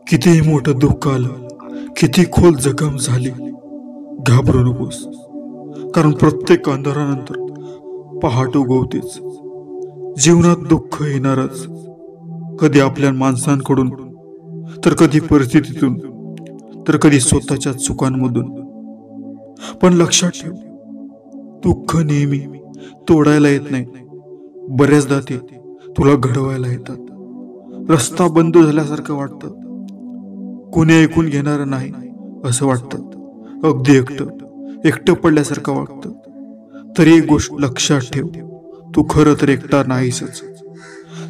कितीही मोठं दुःख आलं, किती खोल जखम झाली, घाबरू नकोस. कारण प्रत्येक अंधारानंतर पहाट उगवतेच. जीवनात दुःख येणारच, कधी आपल्या माणसांकडून, तर कधी परिस्थितीतून, तर कधी स्वतःच्या चुकांमधून. पण लक्षात ठेव, दुःख नेहमी तोडायला येत नाही. बऱ्याचदा ते तुला घडवायला येतात. रस्ता बंद झाल्यासारखं वाटतं, कोणी ऐकून घेणार नाही असं वाटतं, अगदी एकटं पडल्यासारखं वाटतं. तरी एक गोष्ट लक्षात ठेव, तू खरं तर एकटा नाहीसच.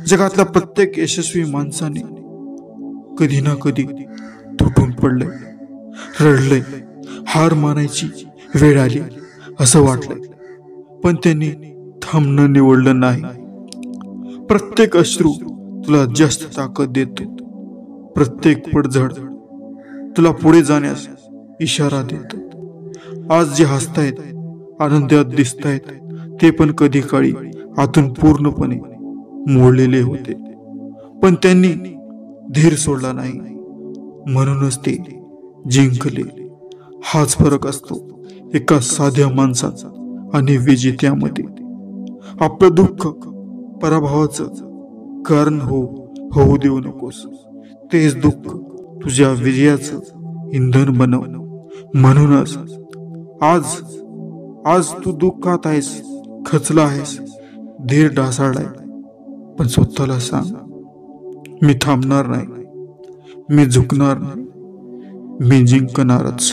जगातल्या प्रत्येक यशस्वी माणसाने कधी ना कधी तुटून पडलंय, रडलंय, हार मानायची वेळ आली असं वाटलंय, पण त्यांनी थांबणं निवडलं नाही. प्रत्येक अश्रू तुला जास्त ताकद देतो. प्रत्येक पडझड तुला पुढे जाण्यास इशारा देतात. आज जे हसतायत, आनंदात दिसतायत, ते पण कधी काळी आतून पूर्णपणे मोडलेले होते. पण त्यांनी धीर सोडला नाही, म्हणूनच ते जिंकले. हाच फरक असतो एका साध्या माणसाचा आणि विजेत्यामध्ये. आपलं दुःख पराभवाचं कारण होऊ देऊ नकोस. तेच दुःख तुझ्या विजयाचं इंधन बनव. म्हणूनच आज आज तू दुःखात आहेस, खचला आहेस, धीर ढासळलाय, पण स्वतःला सांग, मी थांबणार नाही, मी झुकणार नाही, मी जिंकणारच.